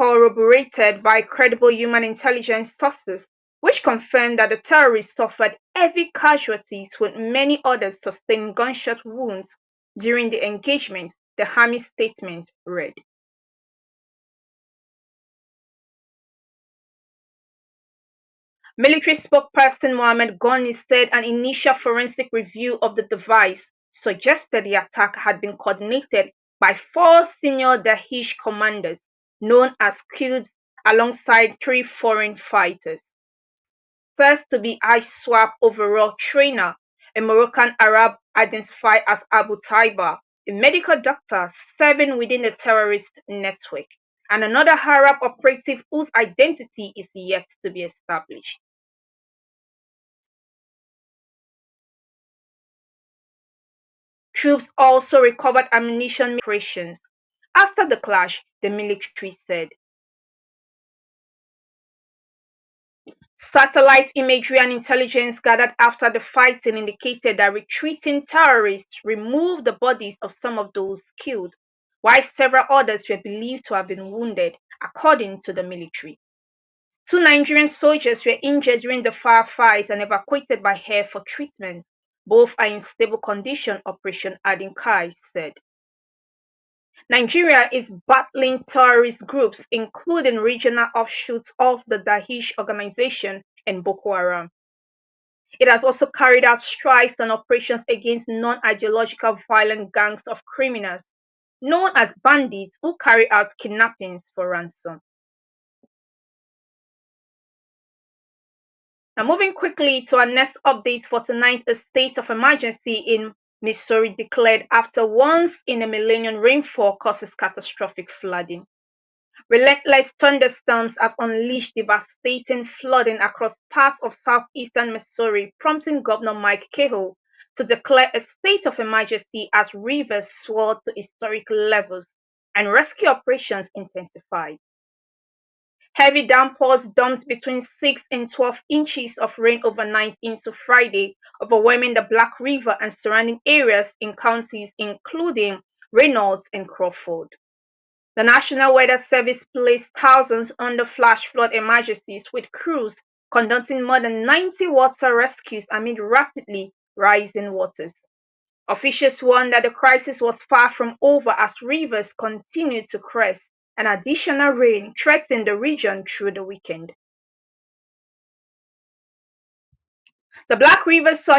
corroborated by credible human intelligence sources, which confirmed that the terrorists suffered heavy casualties with many others sustained gunshot wounds during the engagement, the Army statement read. Military spokesperson Mohammed Ghani said an initial forensic review of the device suggested the attack had been coordinated by four senior Daesh commanders, known as Quds, alongside three foreign fighters. First to be ISWAP overall trainer, a Moroccan Arab identified as Abu Taiba, a medical doctor serving within the terrorist network, and another Arab operative whose identity is yet to be established. Troops also recovered ammunition operations. After the clash, the military said. Satellite imagery and intelligence gathered after the fighting indicated that retreating terrorists removed the bodies of some of those killed, while several others were believed to have been wounded, according to the military. Two Nigerian soldiers were injured during the firefight and evacuated by air for treatment. Both are in stable condition, Operation Adinkai said. Nigeria is battling terrorist groups, including regional offshoots of the Daesh organization and Boko Haram. It has also carried out strikes and operations against non-ideological violent gangs of criminals, known as bandits, who carry out kidnappings for ransom. Now, moving quickly to our next update for tonight, a state of emergency in Missouri declared after once in a millennium rainfall causes catastrophic flooding. Relentless thunderstorms have unleashed devastating flooding across parts of southeastern Missouri, prompting Governor Mike Kehoe to declare a state of emergency as rivers swelled to historic levels and rescue operations intensified. Heavy downpours dumped between 6 and 12 inches of rain overnight into Friday, overwhelming the Black River and surrounding areas in counties including Reynolds and Crawford. The National Weather Service placed thousands under flash flood emergencies, with crews conducting more than 90 water rescues amid rapidly rising waters. Officials warned that the crisis was far from over as rivers continued to crest and additional rain threatened the region through the weekend. The Black River saw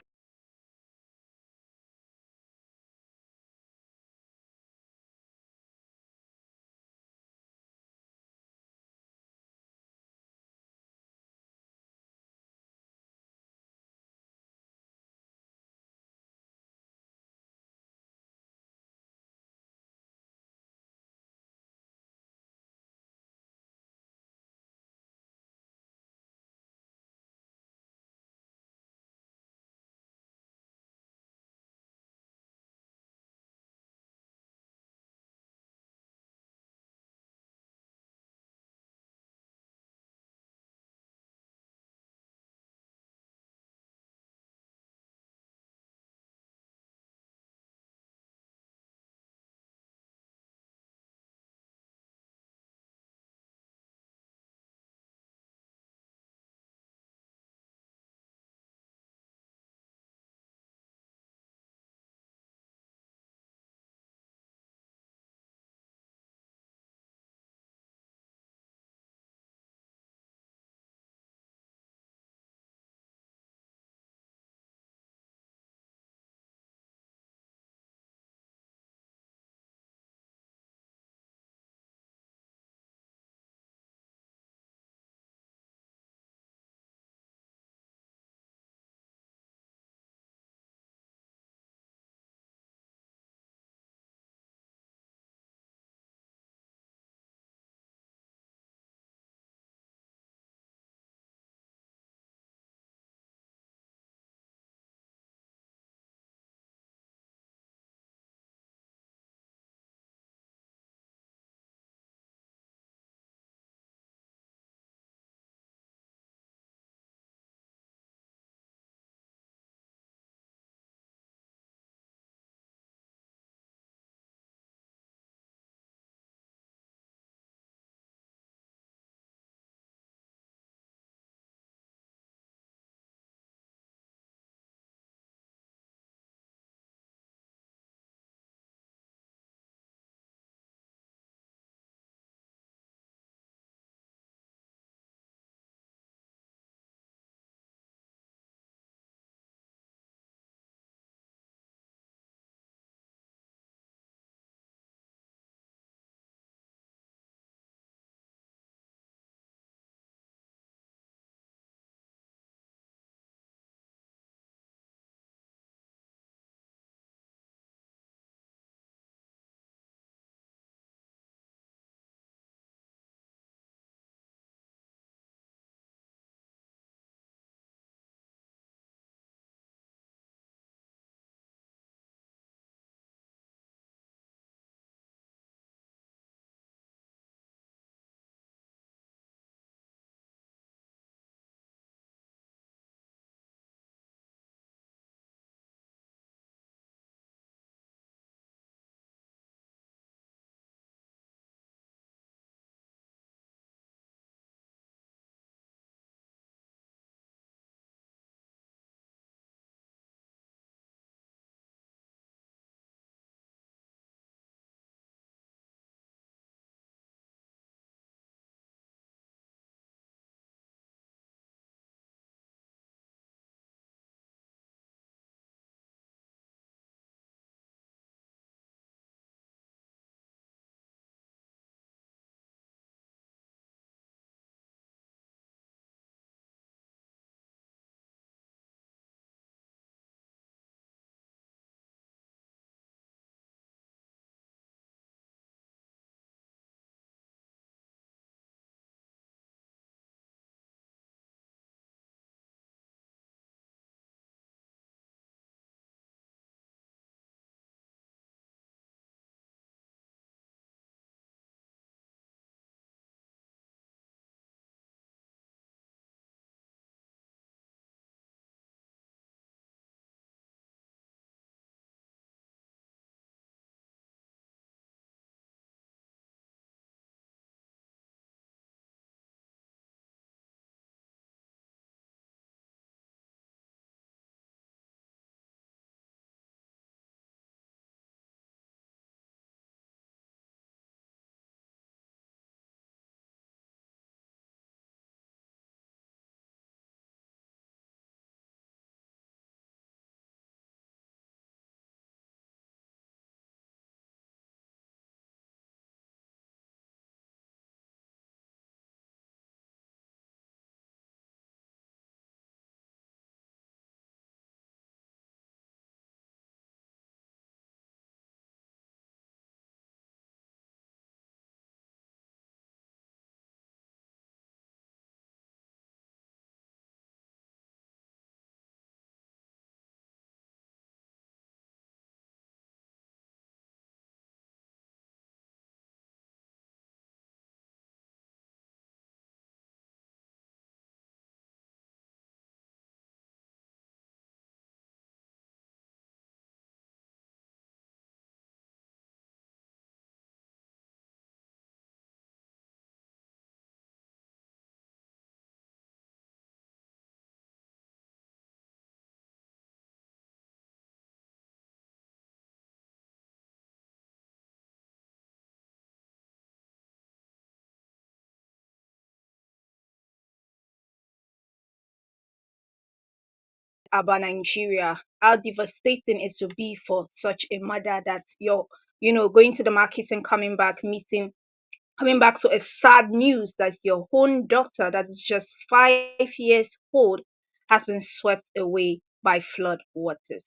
about Nigeria, how devastating it will be for such a mother that you're, going to the market and coming back to a sad news that your own daughter, that is just 5 years old, has been swept away by flood waters.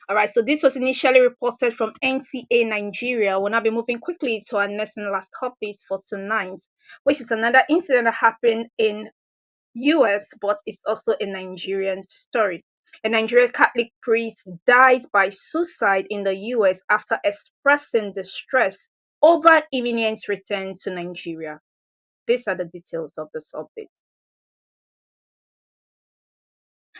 All right, so this was initially reported from NTA Nigeria. We'll now be moving quickly to our next and last update for tonight, which is another incident that happened in US, but it's also a Nigerian story. A Nigerian Catholic priest dies by suicide in the US after expressing distress over imminent return to Nigeria. These are the details of this update.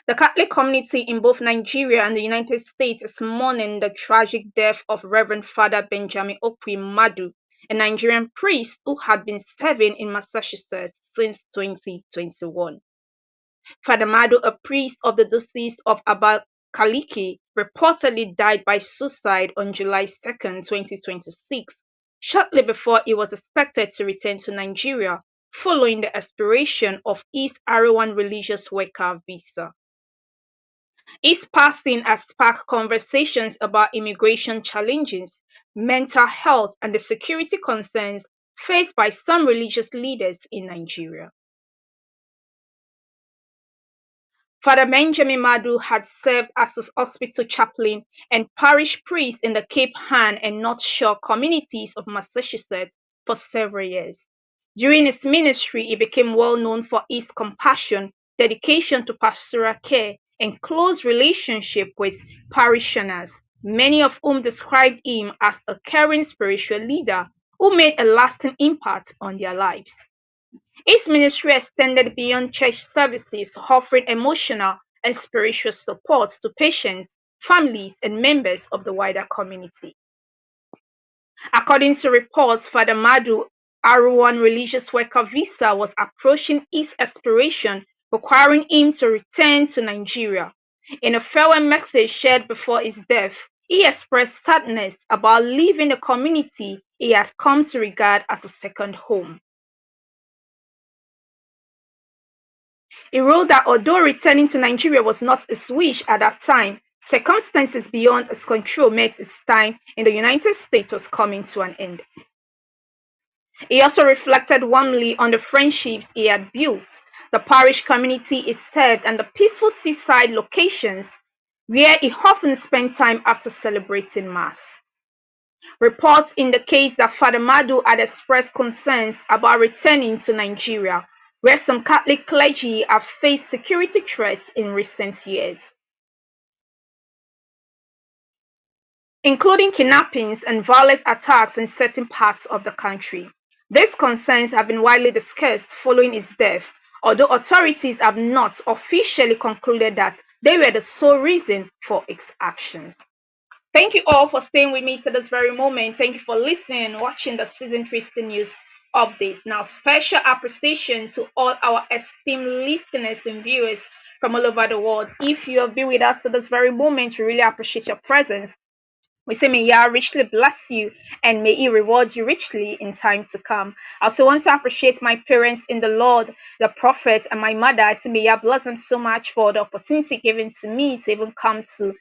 The Catholic community in both Nigeria and the United States is mourning the tragic death of Reverend Father Benjamin Okwi Madu, a Nigerian priest who had been serving in Massachusetts since 2021. Father Madu, a priest of the Diocese of Abakaliki, reportedly died by suicide on July 2nd, 2026, shortly before he was expected to return to Nigeria following the expiration of his R1 religious worker visa. His passing has sparked conversations about immigration challenges, mental health, and the security concerns faced by some religious leaders in Nigeria. Father Benjamin Madu had served as a hospital chaplain and parish priest in the Cape Ann and North Shore communities of Massachusetts for several years. During his ministry, he became well known for his compassion, dedication to pastoral care, and close relationship with parishioners, many of whom described him as a caring spiritual leader who made a lasting impact on their lives. His ministry extended beyond church services, offering emotional and spiritual support to patients, families, and members of the wider community. According to reports, Father Madu R1 religious worker visa was approaching its expiration, requiring him to return to Nigeria. In a farewell message shared before his death, he expressed sadness about leaving the community he had come to regard as a second home. He wrote that although returning to Nigeria was not his wish at that time, circumstances beyond his control meant his time in the United States was coming to an end. He also reflected warmly on the friendships he had built, the parish community he served, and the peaceful seaside locations where he often spent time after celebrating Mass. Reports indicate that Father Madu had expressed concerns about returning to Nigeria, where some Catholic clergy have faced security threats in recent years, including kidnappings and violent attacks in certain parts of the country. These concerns have been widely discussed following his death, although authorities have not officially concluded that they were the sole reason for his actions. Thank you all for staying with me to this very moment. Thank you for listening and watching the Season 3 News update. Now, special appreciation to all our esteemed listeners and viewers from all over the world. If you have been with us to this very moment, we really appreciate your presence. We say, may Yah richly bless you and may He reward you richly in time to come. I also want to appreciate my parents in the Lord, the prophet, and my mother. I say, may Yah bless them so much for the opportunity given to me to even come to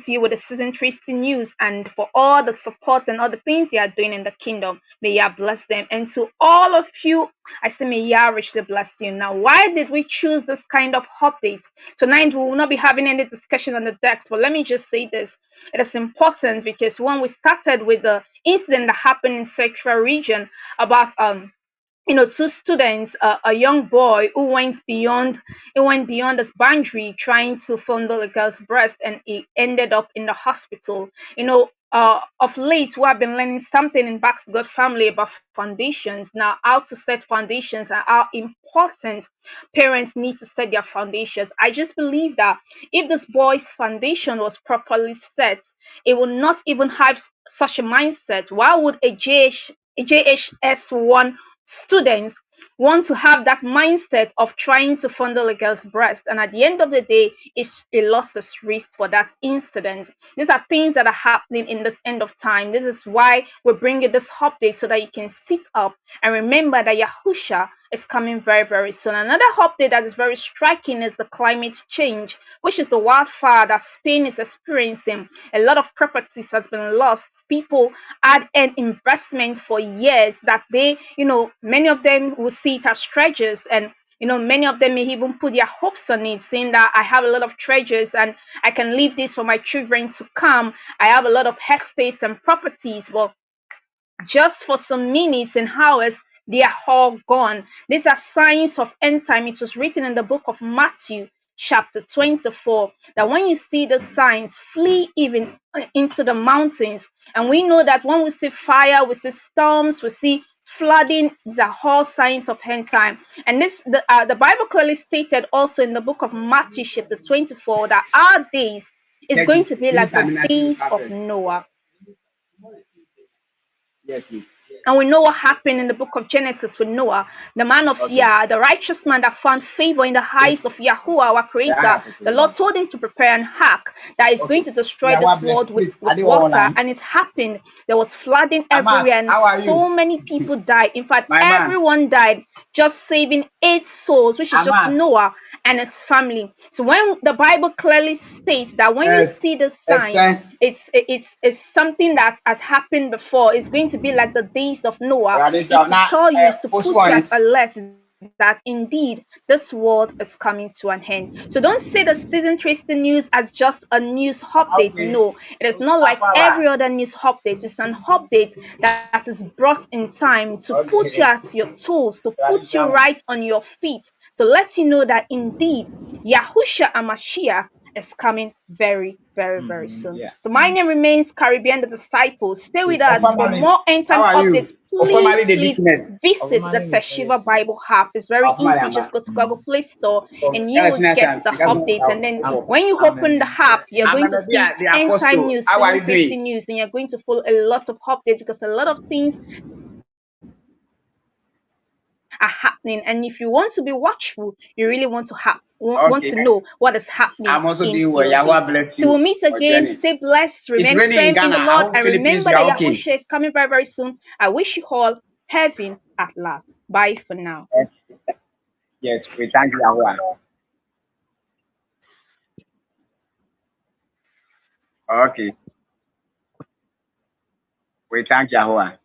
you with the Season 3 news, and for all the support and all the things they are doing in the kingdom. May Yah bless them. And to all of you, I say, may Yah richly bless you. Now, why did we choose this kind of update? Tonight, we will not be having any discussion on the text, but let me just say this. It is important because when we started with the incident that happened in Central region about two students, a young boy who went beyond his boundary trying to fondle a girl's breast, and he ended up in the hospital. Of late we have been learning something in Back to God family about foundations. Now, how to set foundations and how important parents need to set their foundations. I just believe that if this boy's foundation was properly set, it will not even have such a mindset. Why would a JHS1 students want to have that mindset of trying to fondle a girl's breast, and at the end of the day he lost his wrist for that incident? These are things that are happening in this end of time. This is why we bring you this update, so that you can sit up and remember that Yahusha is coming very, very soon. Another update that is very striking is the climate change, which is the wildfire that Spain is experiencing. A lot of properties has been lost. People had an investment for years that they, many of them will see it as treasures, and many of them may even put their hopes on it, saying that I have a lot of treasures and I can leave this for my children to come. I have a lot of estates and properties, but just for some minutes and hours, they are all gone. These are signs of end time. It was written in the book of Matthew, chapter 24, that when you see the signs, flee even into the mountains. And we know that when we see fire, we see storms, we see flooding, these are all signs of end time. And the Bible clearly stated also in the book of Matthew, chapter 24, that our days is going to be like the days of Noah. Yes, please. And we know what happened in the book of Genesis with Noah, the man of Yah, the righteous man that found favor in the eyes of Yahuwah, our creator. The Lord told him to prepare an ark that is going to destroy this world with water, and it happened. There was flooding everywhere, and so many people died. In fact, everyone died, just saving 8 souls, which is just Noah and his family. So when the Bible clearly states that when you see the sign, it's something that has happened before. It's going to be like the days of Noah. It's to tell you, to put you at alert that indeed this world is coming to an end. So don't see the season 3 news as just a news update. No, it is not like every other news update. It's an update that is brought in time to put you at your tools, to put you right on your feet, to let you know that indeed Yahusha Amashiach is coming very, very, very soon. Yeah. So my name remains Caribbean the Disciple. Stay with us for more end time updates. Please visit the Teshiva Bible app. It's very easy. Just go to Google Play Store and you will get the updates. And then when you open the app, you're going to see end time news, season 50 news, and you're going to follow a lot of updates because a lot of things are happening. And if you want to be watchful, you really want to want to know what is happening. I'm also in doing well. your Yahweh day. bless you. Till we meet again, stay blessed, remain raining in firm in the Ghana. I Lord, hope and Philippines, remember you that are okay. Yahushua is coming very, very soon. I wish you all heaven at last. Bye for now. Yes, we thank Yahweh. Okay, we thank Yahweh.